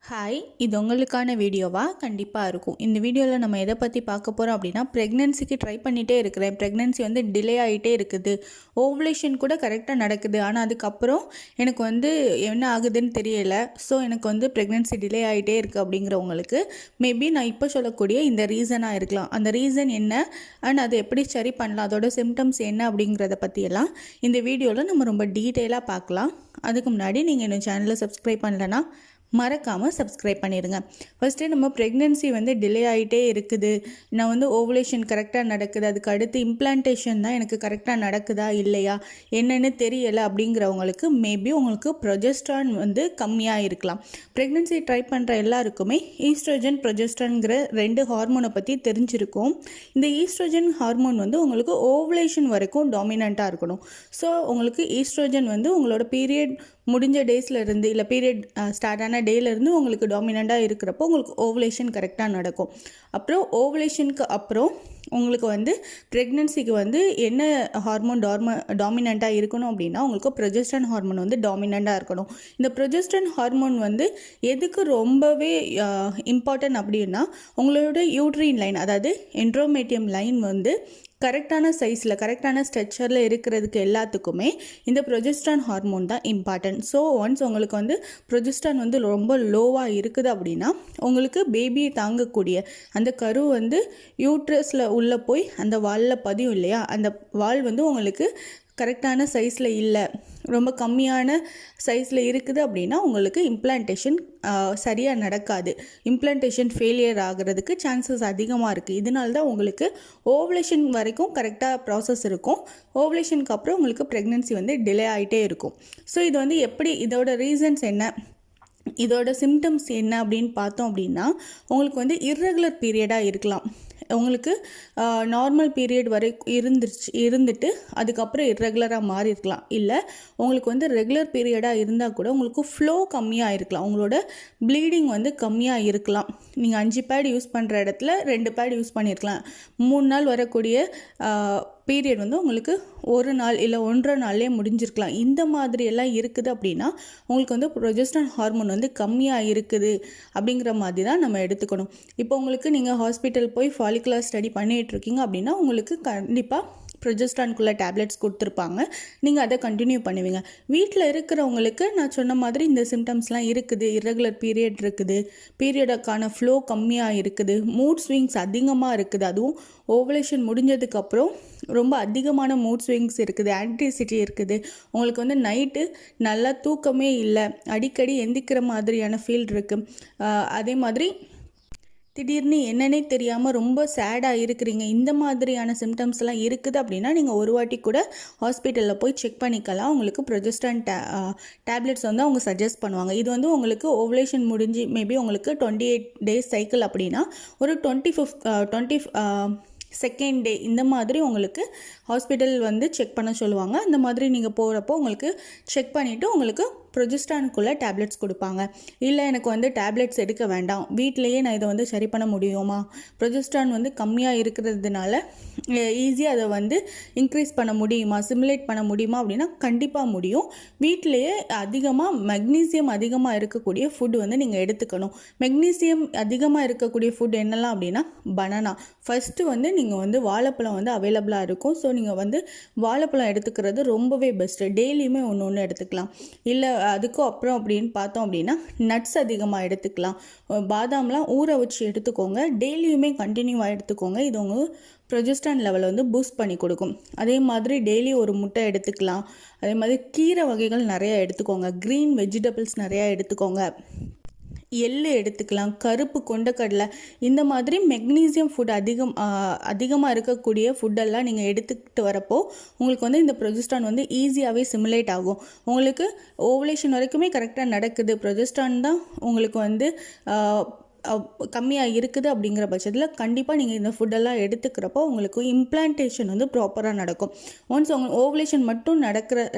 Hi, இது உங்களுக்கான வீடியோவா கண்டிப்பாக இருக்கும். இந்த வீடியோவில் நம்ம எதை பற்றி பார்க்க போகிறோம் அப்படின்னா, ப்ரெக்னென்சிக்கு ட்ரை பண்ணிகிட்டே இருக்கிறேன். ப்ரெக்னென்சி டிலே ஆகிட்டே இருக்குது. ஓவுலேஷன் கூட கரெக்டாக நடக்குது. ஆனால் அதுக்கப்புறம் எனக்கு என்ன ஆகுதுன்னு தெரியலை. ஸோ எனக்கு ப்ரெக்னென்சி டிலே ஆகிட்டே இருக்குது அப்படிங்கிறவங்களுக்கு மேபி நான் இப்போ சொல்லக்கூடிய இந்த ரீசனாக இருக்கலாம். அந்த ரீசன் என்ன அண்ட் அதை எப்படி சரி பண்ணலாம், அதோட சிம்டம்ஸ் என்ன அப்படிங்கிறத பற்றியெல்லாம் இந்த வீடியோவில் நம்ம ரொம்ப டீட்டெயிலாக பார்க்கலாம். அதுக்கு முன்னாடி நீங்கள் இந்த சேனலை சப்ஸ்கிரைப் பண்ணலைன்னா மறக்காமல் சப்ஸ்கிரைப் பண்ணிடுங்க. ஃபஸ்ட்டு நம்ம ப்ரெக்னென்சி டிலே ஆகிட்டே இருக்குது, நான் ஓவுலேஷன் கரெக்டாக நடக்குது, அதுக்கு அடுத்து இம்ப்ளான்டேஷன் தான் எனக்கு கரெக்டாக நடக்குதா இல்லையா என்னென்னு தெரியலை அப்படிங்கிறவங்களுக்கு மேபி உங்களுக்கு ப்ரொஜெஸ்ட்ரான் கம்மியாக இருக்கலாம். ப்ரெக்னென்சி ட்ரை பண்ணுற எல்லாருக்குமே ஈஸ்ட்ரோஜன் ப்ரொஜெஸ்ட்ரான்கிற 2 ஹார்மோனை பற்றி தெரிஞ்சிருக்கும். இந்த ஈஸ்ட்ரோஜன் ஹார்மோன் உங்களுக்கு ஓவுலேஷன் வரைக்கும் டாமினண்ட்டாக இருக்கணும். ஸோ உங்களுக்கு ஈஸ்ட்ரோஜன் உங்களோட பீரியட் முடிஞ்ச டேஸ்லேருந்து இல்லை பீரியட் ஸ்டார்ட் ஆன டேலேருந்து உங்களுக்கு டாமினண்ட்டாக இருக்கிறப்போ உங்களுக்கு ஓவுலேஷன் கரெக்டாக நடக்கும். அப்புறம் ஓவுலேஷனுக்கு அப்புறம் உங்களுக்கு ப்ரெக்னென்சிக்கு என்ன ஹார்மோன் டாமினண்ட்டாக இருக்கணும் அப்படின்னா உங்களுக்கு ப்ரொஜெஸ்ட்ரான் ஹார்மோன் டாமினண்ட்டாக இருக்கணும். இந்த ப்ரொஜெஸ்ட்ரான் ஹார்மோன் எதுக்கு ரொம்பவே இம்பார்ட்டன்ட் அப்படின்னா, உங்களோட யூட்ரின் லைன் அதாவது என்ட்ரோமேட்டியம் லைன் கரெக்டான சைஸில் கரெக்டான ஸ்ட்ரக்சரில் இருக்கிறதுக்கு எல்லாத்துக்குமே இந்த ப்ரொஜெஸ்ட்ரான் ஹார்மோன் தான் இம்பார்ட்டன்ட். ஸோ ஒன்ஸ் உங்களுக்கு ப்ரொஜெஸ்ட்ரான் ரொம்ப லோவாக இருக்குது அப்படின்னா உங்களுக்கு பேபியை தாங்கக்கூடிய அந்த கரு யூட்ரஸில் உள்ளே போய் அந்த வாலில் பதியும் இல்லையா, அந்த வால் உங்களுக்கு கரெக்டான சைஸில் இல்லை, ரொம்ப கம்மியான சைஸில் இருக்குது அப்படின்னா உங்களுக்கு இம்ப்ளான்டேஷன் சரியாக நடக்காது. இம்ப்ளான்டேஷன் ஃபெயிலியர் ஆகிறதுக்கு சான்சஸ் அதிகமாக இருக்குது. இதனால தான் உங்களுக்கு ஓவுலேஷன் வரைக்கும் கரெக்டாக ப்ராசஸ் இருக்கும். ஓவுலேஷனுக்கு அப்புறம் உங்களுக்கு ப்ரெக்னென்சி டிலே ஆகிட்டே இருக்கும். ஸோ இது எப்படி, இதோட ரீசன்ஸ் என்ன, இதோட சிம்டம்ஸ் என்ன அப்படின்னு பார்த்தோம் அப்படின்னா, உங்களுக்கு இர்ரெகுலர் பீரியடாக இருக்கலாம். உங்களுக்கு நார்மல் பீரியட் வரை இருந்துட்டு அதுக்கப்புறம் இர்ரெகுலராக மாறி இருக்கலாம். இல்லை உங்களுக்கு ரெகுலர் பீரியடாக இருந்தால் கூட உங்களுக்கு ஃப்ளோ கம்மியாக இருக்கலாம், உங்களோட ப்ளீடிங் கம்மியாக இருக்கலாம். நீங்கள் 5 பேட் யூஸ் பண்ணுற இடத்துல 2 பேட் யூஸ் பண்ணியிருக்கலாம். 3 நாள் வரக்கூடிய பீரியட் உங்களுக்கு 1 நாள் இல்லை 1.5 நாள்லேயே முடிஞ்சிருக்கலாம். இந்த மாதிரியெல்லாம் இருக்குது அப்படின்னா உங்களுக்கு ப்ரொஜெஸ்ட்ரான் ஹார்மோன் கம்மியாக இருக்குது அப்படிங்கிற மாதிரி தான் நம்ம எடுத்துக்கணும். இப்போ உங்களுக்கு நீங்கள் ஹாஸ்பிட்டல் போய் ஃபாலிகுலர் ஸ்டடி பண்ணிகிட்ருக்கீங்க அப்படின்னா உங்களுக்கு கண்டிப்பாக ப்ரொஜெஸ்ட்ரான்குள்ளே டேப்லெட்ஸ் கொடுத்துருப்பாங்க. நீங்கள் அதை கண்டினியூ பண்ணுவீங்க. வீட்டில் இருக்கிறவங்களுக்கு நான் சொன்ன மாதிரி இந்த சிம்டம்ஸ்லாம் இருக்குது, இர்ரெகுலர் பீரியட் இருக்குது, பீரியடுக்கான ஃப்ளோ கம்மியாக இருக்குது, மூட் ஸ்விங்ஸ் அதிகமாக இருக்குது, அதுவும் ஓவுலேஷன் முடிஞ்சதுக்கப்புறம் ரொம்ப அதிகமான மூட் ஸ்விங்ஸ் இருக்குது, ஆன்டிசிட்டி இருக்குது, உங்களுக்கு நைட்டு நல்லா தூக்கமே இல்லை, அடிக்கடி எந்திக்கிற மாதிரியான ஃபீல் இருக்குது, அதே மாதிரி திடீர்னு என்னன்னே தெரியாமல் ரொம்ப சேடாக இருக்கிறீங்க, இந்த மாதிரியான சிம்டம்ஸ்லாம் இருக்குது அப்படின்னா நீங்கள் ஒரு வாட்டி கூட ஹாஸ்பிட்டலில் போய் செக் பண்ணிக்கலாம். உங்களுக்கு ப்ரொஜெஸ்ட்ரான் டேப்லெட்ஸ் அவங்க சஜஸ்ட் பண்ணுவாங்க. இது உங்களுக்கு ஓவுலேஷன் முடிஞ்சு மேபி உங்களுக்கு 28 டேஸ் சைக்கிள் அப்படின்னா ஒரு 22nd டே இந்த மாதிரி உங்களுக்கு ஹாஸ்பிட்டல் செக் பண்ண சொல்லுவாங்க. அந்த மாதிரி நீங்கள் போகிறப்போ உங்களுக்கு செக் பண்ணிவிட்டு உங்களுக்கு ப்ரொஜெஸ்ட்ரானுக்குள்ளே டேப்லெட்ஸ் கொடுப்பாங்க. இல்லை எனக்கு டேப்லெட்ஸ் எடுக்க வேண்டாம், வீட்டிலையே நான் இதை சரி பண்ண முடியுமா, ப்ரொஜெஸ்ட்ரான் கம்மியாக இருக்கிறதுனால ஈஸியாக அதை இன்க்ரீஸ் பண்ண முடியுமா, சிமுலேட் பண்ண முடியுமா அப்படின்னா கண்டிப்பாக முடியும். வீட்டிலையே மெக்னீசியம் அதிகமாக இருக்கக்கூடிய ஃபுட் நீங்கள் எடுத்துக்கணும். மெக்னீசியம் அதிகமாக இருக்கக்கூடிய ஃபுட் என்னெல்லாம் அப்படின்னா பனானா. ஃபஸ்ட்டு நீங்கள் வாழைப்பழம் அவைலபிளாக இருக்கும். ஸோ நீங்கள் வாழைப்பழம் எடுத்துக்கிறது ரொம்பவே பெஸ்ட்டு. டெய்லியுமே ஒன்று எடுத்துக்கலாம். இல்லை அதுக்கும் அப்புறம் அப்படின்னு பார்த்தோம் அப்படின்னா நட்ஸ் அதிகமாக எடுத்துக்கலாம். பாதாம்லாம் ஊற வச்சு எடுத்துக்கோங்க, டெய்லியுமே கண்டினியூவாக எடுத்துக்கோங்க. இது உங்கள் ப்ரொஜெஸ்ட்ரான் லெவலை பூஸ்ட் பண்ணி கொடுக்கும். அதே மாதிரி டெய்லி ஒரு முட்டை எடுத்துக்கலாம். அதே மாதிரி கீரை வகைகள் நிறையா எடுத்துக்கோங்க, க்ரீன் வெஜிடபிள்ஸ் நிறையா எடுத்துக்கோங்க, எள்ளு எடுத்துக்கலாம், கருப்பு கொண்டக்கடலை, இந்த மாதிரி மெக்னீசியம் ஃபுட் அதிகமாக இருக்கக்கூடிய ஃபுட்டெல்லாம் நீங்கள் எடுத்துக்கிட்டு வரப்போ உங்களுக்கு இந்த ப்ரொஜெஸ்ட்ரான் ஈஸியாகவே சிமுலேட் ஆகும். உங்களுக்கு ஓவுலேஷன் வரைக்குமே கரெக்டாக நடக்குது, ப்ரொஜெஸ்ட்ரான் தான் உங்களுக்கு கம்மியாக இருக்குது அப்படிங்கிற பட்சத்தில் கண்டிப்பாக நீங்கள் இந்த ஃபுட்டெல்லாம் எடுத்துக்கிறப்போ உங்களுக்கு இம்ப்ளான்டேஷன் ப்ராப்பராக நடக்கும். ஒன்ஸ் உங்களுக்கு ஓவுலேஷன் மட்டும்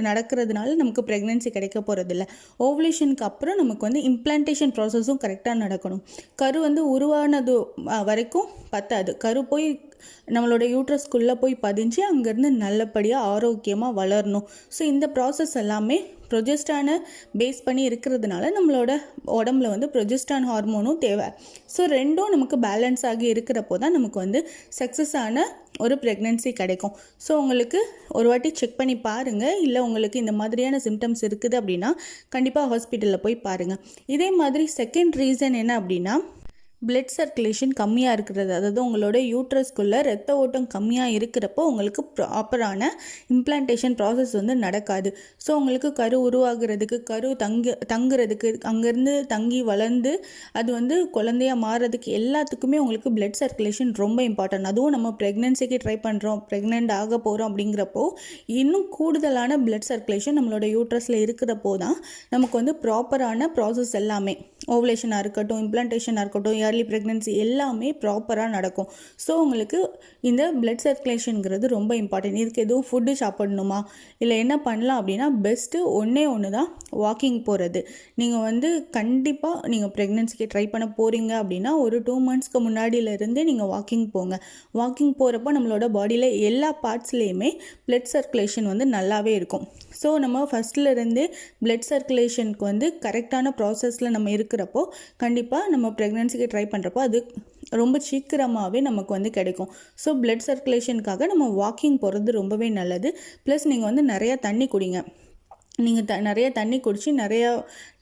நடக்கிறதுனால நமக்கு ப்ரெக்னென்சி கிடைக்க போகிறதில்ல. ஓவுலேஷனுக்கு அப்புறம் நமக்கு இம்ப்ளான்டேஷன் ப்ராசஸும் கரெக்டாக நடக்கணும். கரு உருவானது வரைக்கும் பத்தாது, கரு போய் நம்மளோட யூட்ரஸ்குள்ளே போய் பதிஞ்சு அங்கேருந்து நல்லபடியாக ஆரோக்கியமாக வளரணும். ஸோ இந்த ப்ராசஸ் எல்லாமே ப்ரொஜெஸ்டானை பேஸ் பண்ணி இருக்கிறதுனால நம்மளோட உடம்புல வந்து ப்ரொஜெஸ்டான் ஹார்மோனும் தேவை. ஸோ ரெண்டும் நமக்கு பேலன்ஸ் ஆகி இருக்கிறப்போ தான் நமக்கு வந்து சக்ஸஸ் ஆன ஒரு ப்ரெக்னென்சி கிடைக்கும். ஸோ உங்களுக்கு ஒரு வாட்டி செக் பண்ணி பாருங்கள். இல்லை உங்களுக்கு இந்த மாதிரியான சிம்டம்ஸ் இருக்குது அப்படின்னா கண்டிப்பாக ஹாஸ்பிட்டலில் போய் பாருங்கள். இதே மாதிரி செகண்ட் ரீசன் என்ன அப்படின்னா, பிளட் சர்க்குலேஷன் கம்மியாக இருக்கிறது. அதாவது உங்களோட யூட்ரஸ்குள்ளே ரத்த ஓட்டம் கம்மியாக இருக்கிறப்போ உங்களுக்கு ப்ராப்பரான இம்ப்ளான்டேஷன் ப்ராசஸ் வந்து நடக்காது. ஸோ உங்களுக்கு கரு உருவாகிறதுக்கு, கரு தங்குறதுக்கு, அங்கேருந்து தங்கி வளர்ந்து அது வந்து குழந்தையாக மாறுறதுக்கு எல்லாத்துக்குமே உங்களுக்கு பிளட் சர்க்குலேஷன் ரொம்ப இம்பார்ட்டன்ட். அதுவும் நம்ம ப்ரெக்னென்சிக்கு ட்ரை பண்ணுறோம், ப்ரெக்னென்ட் ஆக போகிறோம் அப்படிங்கிறப்போ இன்னும் கூடுதலான பிளட் சர்க்குலேஷன் நம்மளோட யூட்ரஸில் இருக்கிறப்போ தான் நமக்கு வந்து ப்ராப்பரான ப்ராசஸ் எல்லாமே, ஓவலேஷனாக இருக்கட்டும், இம்ப்ளான்டேஷனாக இருக்கட்டும், ஏர்லி ப்ரெக்னென்சி எல்லாமே ப்ராப்பராக நடக்கும். ஸோ உங்களுக்கு இந்த பிளட் சர்க்குலேஷனுங்கிறது ரொம்ப இம்பார்ட்டன்ட். இதுக்கு எதுவும் ஃபுட்டு சாப்பிடணுமா, இல்லை என்ன பண்ணலாம் அப்படின்னா, பெஸ்ட்டு ஒன்று தான் வாக்கிங் போகிறது. நீங்கள் வந்து கண்டிப்பாக நீங்கள் ப்ரெக்னென்சிக்கு ட்ரை பண்ண போகிறீங்க அப்படின்னா ஒரு 2 monthsக்கு முன்னாடியிலேருந்தே நீங்கள் வாக்கிங் போங்க. வாக்கிங் போகிறப்போ நம்மளோட பாடியில் எல்லா பார்ட்ஸ்லேயுமே பிளட் சர்க்குலேஷன் வந்து நல்லாவே இருக்கும். ஸோ நம்ம ஃபஸ்ட்லேருந்தே பிளட் சர்க்குலேஷனுக்கு வந்து கரெக்டான ப்ராசஸில் நம்ம இருக்கிறப்போ கண்டிப்பாக நம்ம ப்ரெக்னென்சிக்கு ட்ரை பண்ணுறப்போ அது ரொம்ப சீக்கிரமாகவே நமக்கு வந்து கிடைக்கும். ஸோ பிளட் சர்க்குலேஷனுக்காக நம்ம வாக்கிங் போகிறது ரொம்பவே நல்லது. ப்ளஸ் நீங்கள் வந்து நிறையா தண்ணி குடிங்க. நீங்கள் நிறைய தண்ணி குடித்து நிறையா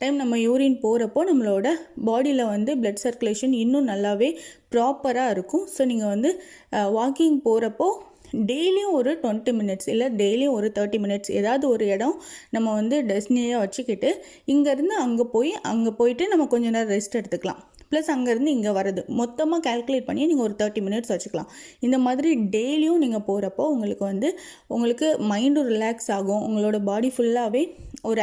டைம் நம்ம யூரின் போகிறப்போ நம்மளோட பாடியில் வந்து பிளட் சர்க்குலேஷன் இன்னும் நல்லாவே ப்ராப்பராக இருக்கும். ஸோ நீங்கள் வந்து வாக்கிங் போகிறப்போ டெய்லியும் ஒரு 20 minutes இல்லை டெய்லியும் ஒரு 30 minutes ஏதாவது ஒரு இடம் நம்ம வந்து டெஸ்டினியாக வச்சுக்கிட்டு இங்கேருந்து அங்கே போயிட்டு நம்ம கொஞ்ச நேரம் ரெஸ்ட் எடுத்துக்கலாம். ப்ளஸ் அங்கேருந்து இங்கே வரது மொத்தமாக கால்குலேட் பண்ணி நீங்கள் ஒரு 30 minutes வச்சுக்கலாம். இந்த மாதிரி டெய்லியும் நீங்கள் போகிறப்போ உங்களுக்கு மைண்டும் ரிலாக்ஸ் ஆகும். உங்களோட பாடி ஃபுல்லாகவே ஒரு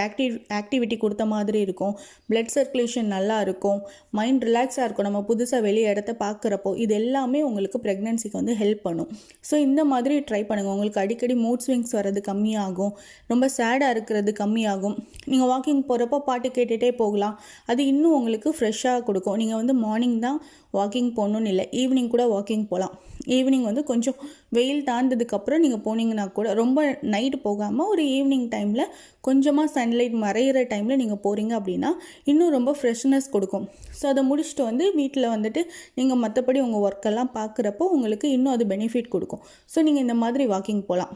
ஆக்டிவிட்டி கொடுத்த மாதிரி இருக்கும். பிளட் சர்க்குலேஷன் நல்லா இருக்கும். மைண்ட் ரிலாக்ஸாக இருக்கும். நம்ம புதுசாக வெளியே இடத்த பார்க்குறப்போ இது எல்லாமே உங்களுக்கு ப்ரெக்னென்சிக்கு வந்து ஹெல்ப் பண்ணும். ஸோ இந்த மாதிரி ட்ரை பண்ணுங்கள். உங்களுக்கு அடிக்கடி மூட் ஸ்விங்ஸ் வர்றது கம்மியாகும். ரொம்ப சேடாக இருக்கிறது கம்மியாகும். நீங்கள் வாக்கிங் போகிறப்போ பாட்டு கேட்டுகிட்டே போகலாம். அது இன்னும் உங்களுக்கு ஃப்ரெஷ்ஷாக கொடுக்கும். நீங்கள் வந்து மார்னிங் தான் வாக்கிங் போகணுன்னு இல்லை, ஈவினிங் கூட வாக்கிங் போகலாம். ஈவினிங் வந்து கொஞ்சம் வெயில் தாழ்ந்ததுக்கப்புறம் நீங்கள் போனீங்கன்னா கூட, ரொம்ப நைட்டு போகாமல் ஒரு ஈவினிங் டைமில் கொஞ்சமாக சன்லைட் மறையிற டைமில் நீங்கள் போகிறீங்க அப்படின்னா இன்னும் ரொம்ப ஃப்ரெஷ்னஸ் கொடுக்கும். ஸோ அதை முடிச்சுட்டு வந்து வீட்டில் வந்துட்டு நீங்கள் மற்றபடி உங்கள் ஒர்க்கெல்லாம் பார்க்குறப்போ உங்களுக்கு இன்னும் அது பெனிஃபிட் கொடுக்கும். ஸோ நீங்கள் இந்த மாதிரி வாக்கிங் போகலாம்.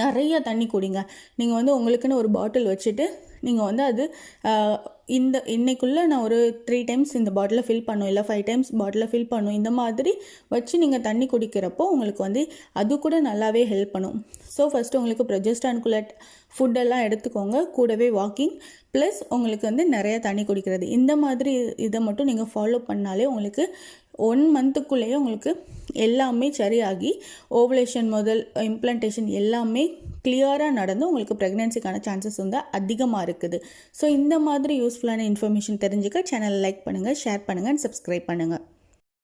நிறைய தண்ணி குடிங்க. நீங்கள் வந்து உங்களுக்குன்னு ஒரு பாட்டில் வச்சுட்டு நீங்கள் வந்து அது இன்னைக்குள்ளே நான் ஒரு 3 times இந்த பாட்டிலை ஃபில் பண்ணும், இல்லை 5 times பாட்டிலை ஃபில் பண்ணும், இந்த மாதிரி வச்சு நீங்கள் தண்ணி குடிக்கிறப்போ உங்களுக்கு வந்து அது கூட நல்லாவே ஹெல்ப் பண்ணும். ஸோ ஃபஸ்ட்டு உங்களுக்கு ப்ரொஜெஸ்டானுக்குள்ள ஃபுட்டெல்லாம் எடுத்துக்கோங்க, கூடவே வாக்கிங் ப்ளஸ் உங்களுக்கு வந்து நிறையா தண்ணி குடிக்கிறது. இந்த மாதிரி இதை மட்டும் நீங்கள் ஃபாலோ பண்ணாலே உங்களுக்கு 1 monthக்குள்ளேயே உங்களுக்கு எல்லாமே சரியாகி ஓவலேஷன் முதல் இம்ப்ளான்டேஷன் எல்லாமே கிளியராக நடந்து உங்களுக்கு ப்ரெக்னென்சிக்கான சான்சஸ் வந்து அதிகமாக இருக்குது. ஸோ இந்த மாதிரி யூஸ்ஃபுல்லான இன்ஃபர்மேஷன் தெரிஞ்சுக்க சேனலை லைக் பண்ணுங்கள், ஷேர் பண்ணுங்கள் அண்ட் சப்ஸ்கிரைப் பண்ணுங்கள்.